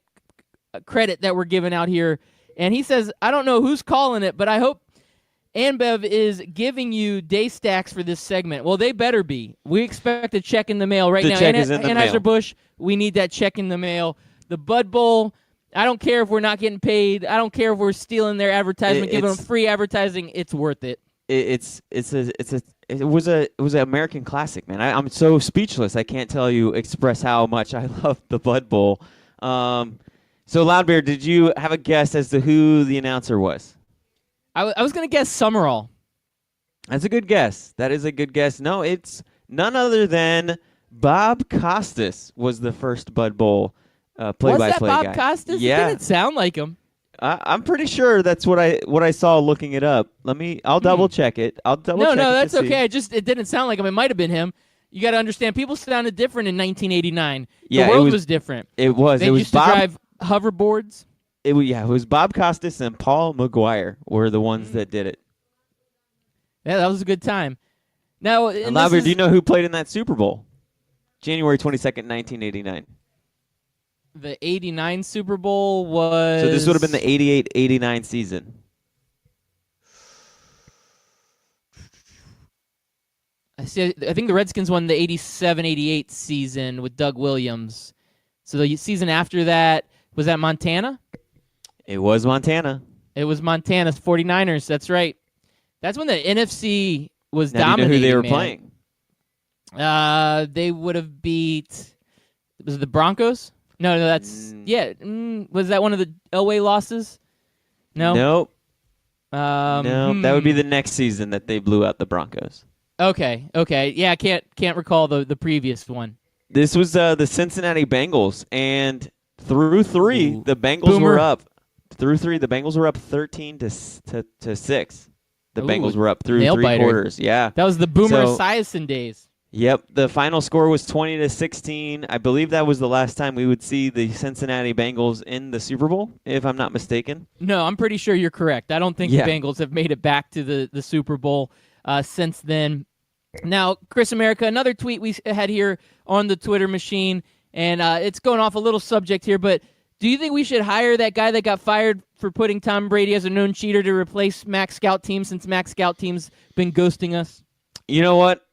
credit that we're giving out here. And he says, I don't know who's calling it, but I hope Anbev is giving you day stacks for this segment. Well, they better be. We expect a check in the mail right now. Check is in the mail. Anheuser-Busch, we need that check in the mail. The Bud Bowl, I don't care if we're not getting paid. I don't care if we're stealing their advertisement, giving them free advertising. It's worth it. It was an American classic, man. I'm so speechless. I can't express how much I love the Bud Bowl. So Loudbeard, did you have a guess as to who the announcer was? I was gonna guess Summerall. That's a good guess. That is a good guess. No, it's none other than Bob Costas was the first Bud Bowl play-by-play guy. Was that Bob Costas? Yeah. It didn't sound like him. I'm pretty sure that's what I saw looking it up. I'll double check it. No, check that's it to see. okay. It didn't sound like him. It might have been him. You got to understand, people sounded different in 1989. Yeah, the world was different. It was. They it was used Bob, to drive hoverboards. It was Bob Costas and Paul McGuire were the ones that did it. Yeah, that was a good time. Now, And Loudbeard, do you know who played in that Super Bowl? January 22nd, 1989. The 89 Super Bowl was... So this would have been the 88-89 season. I think the Redskins won the 87-88 season with Doug Williams. So the season after that, was that Montana? It was Montana. It was Montana's 49ers. That's right. That's when the NFC was Now, do you know dominating. who they were man. playing? They would have beat... Was it the Broncos? No, that's... Yeah. Was that one of the Elway losses? No? Nope. No, that would be the next season that they blew out the Broncos. Okay. Yeah, I can't recall the previous one. This was the Cincinnati Bengals, and through three, the Bengals Boomer. were up. Through three, the Bengals were up 13 to 6. The Bengals were up through nail 3 biter. quarters. Yeah, That was the Boomer So- Esiason days. Yep, the final score was 20 to 16. I believe that was the last time we would see the Cincinnati Bengals in the Super Bowl, if I'm not mistaken. No, I'm pretty sure you're correct. I don't think Yeah. the Bengals have made it back to the Super Bowl since then. Now, Chris America, another tweet we had here on the Twitter machine, and it's going off a little subject here, but do you think we should hire that guy that got fired for putting Tom Brady as a known cheater to replace Max Scout Team since Max Scout Team's been ghosting us? You know what?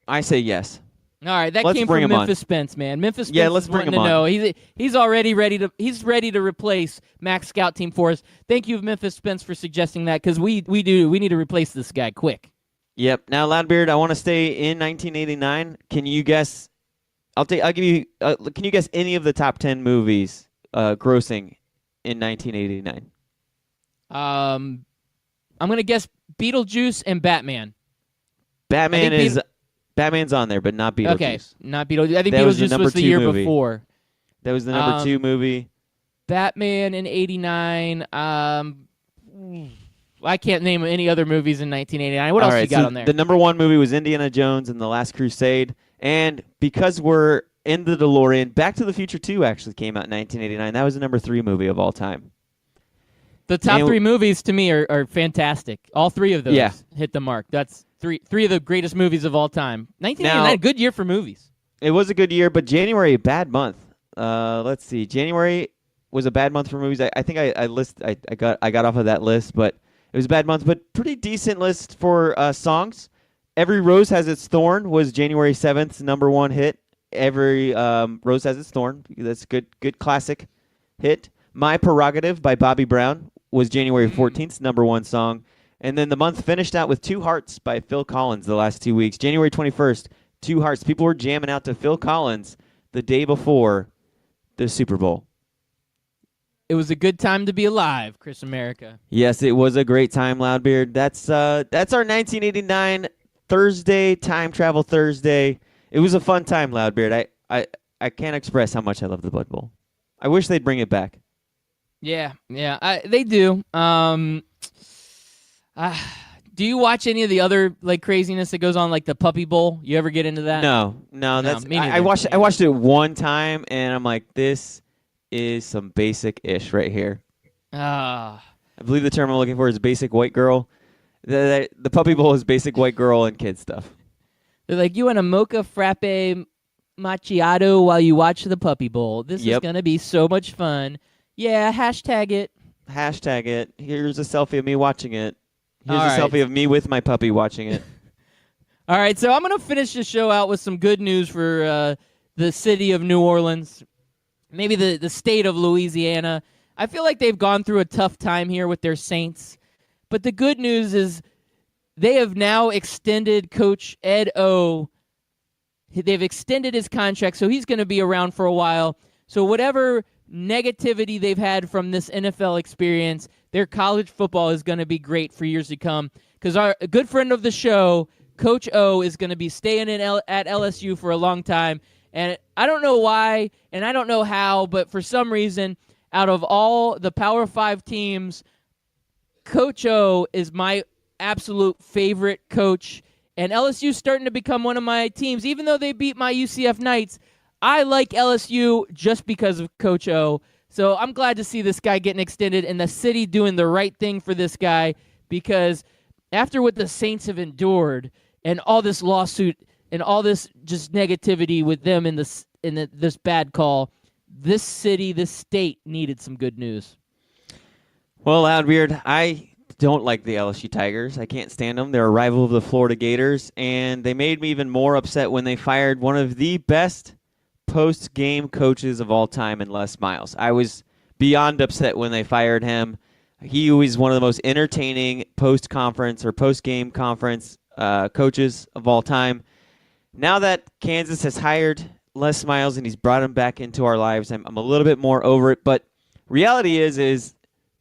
I say yes. All right, that Let's came bring from him Memphis Spence, man. Memphis Spence Yeah, let's is bring wanting him to on. know. He's already ready to replace Max Scout Team for us. Thank you, Memphis Spence, for suggesting that because we need to replace this guy quick. Yep. Now, Loudbeard, I want to stay in 1989. Can you guess? I'll give you. Can you guess any of the top 10 movies grossing in 1989? I'm gonna guess Beetlejuice and Batman. Batman's on there, but not Beetlejuice. Okay, not Beetlejuice. I think That was the Beetlejuice number was the 2 year movie. before. That was the number 2 movie. Batman in '89. I can't name any other movies in 1989. What All else right, you got so on there? The number 1 movie was Indiana Jones and the Last Crusade. And because we're in the DeLorean, Back to the Future 2 actually came out in 1989. That was the number 3 movie of all time. The top 3 movies to me are fantastic. All 3 of those hit the mark. That's three of the greatest movies of all time. 1989, good year for movies. It was a good year, but January, a bad month. Let's see. January was a bad month for movies. I think I got off of that list, but it was a bad month, but pretty decent list for songs. Every Rose Has Its Thorn was January 7th's number 1 hit. Every Rose Has Its Thorn. That's a good classic hit. My Prerogative by Bobby Brown was January 14th's number 1 song. And then the month finished out with Two Hearts by Phil Collins the last 2 weeks. January 21st, Two Hearts. People were jamming out to Phil Collins the day before the Super Bowl. It was a good time to be alive, Chris America. Yes, it was a great time, Loudbeard. That's our 1989 Thursday, Time Travel Thursday. It was a fun time, Loudbeard. I can't express how much I love the Blood Bowl. I wish they'd bring it back. Yeah, they do. Do you watch any of the other craziness that goes on, like the Puppy Bowl? You ever get into that? No. That's me I watched it one time, and I'm like, this is some basic-ish right here. I believe the term I'm looking for is basic white girl. The Puppy Bowl is basic white girl and kid stuff. They're like, you want a mocha frappe macchiato while you watch the Puppy Bowl. This is going to be so much fun. Yeah, hashtag it. Hashtag it. Here's a selfie of me watching it. Here's All a right. selfie of me with my puppy watching it. All right, so I'm going to finish the show out with some good news for the city of New Orleans, maybe the state of Louisiana. I feel like they've gone through a tough time here with their Saints, but the good news is they have now extended Coach Ed O. They've extended his contract, so he's going to be around for a while. So whatever negativity they've had from this NFL experience, their college football is going to be great for years to come because our good friend of the show, Coach O, is going to be staying at LSU for a long time. And I don't know why, and I don't know how, but for some reason, out of all the Power 5 teams, Coach O is my absolute favorite coach. And LSU's starting to become one of my teams. Even though they beat my UCF Knights, I like LSU just because of Coach O. So I'm glad to see this guy getting extended and the city doing the right thing for this guy because after what the Saints have endured and all this lawsuit and all this just negativity with them in this bad call, this city, this state needed some good news. Well, Loudbeard, I don't like the LSU Tigers. I can't stand them. They're a rival of the Florida Gators, and they made me even more upset when they fired one of the best post-game coaches of all time in Les Miles. I was beyond upset when they fired him. He was one of the most entertaining post-conference or post-game conference coaches of all time. Now that Kansas has hired Les Miles and he's brought him back into our lives, I'm a little bit more over it. But reality is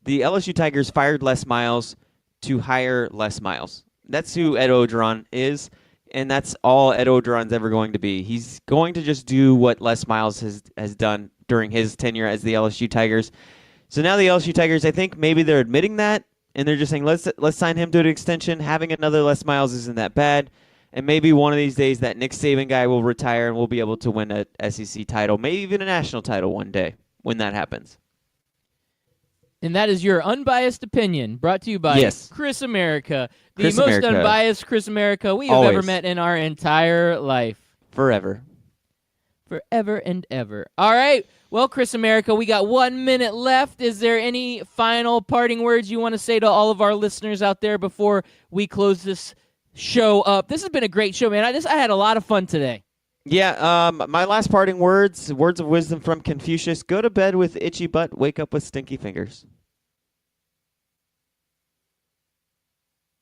the LSU Tigers fired Les Miles to hire Les Miles. That's who Ed Orgeron is. And that's all Ed Orgeron's ever going to be. He's going to just do what Les Miles has done during his tenure as the LSU Tigers. So now the LSU Tigers, I think maybe they're admitting that, and they're just saying, let's sign him to an extension. Having another Les Miles isn't that bad. And maybe one of these days that Nick Saban guy will retire and we'll be able to win a SEC title, maybe even a national title one day when that happens. And that is your unbiased opinion, brought to you by Chris America, the Chris most America. Unbiased Chris America we have Always. ever met in our entire life. Forever. Forever and ever. All right. Well, Chris America, we got 1 minute left. Is there any final parting words you want to say to all of our listeners out there before we close this show up? This has been a great show, man. I had a lot of fun today. Yeah, my last parting words of wisdom from Confucius: go to bed with itchy butt, wake up with stinky fingers.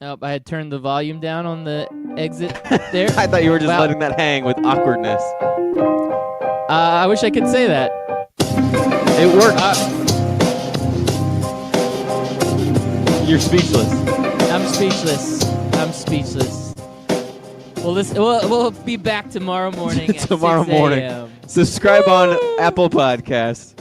Nope, I had turned the volume down on the exit there. I thought you were just letting that hang with awkwardness. I wish I could say that. It worked. You're speechless. I'm speechless. Well, we'll be back tomorrow morning. Tomorrow at 6 morning. a.m. Subscribe on Apple Podcasts.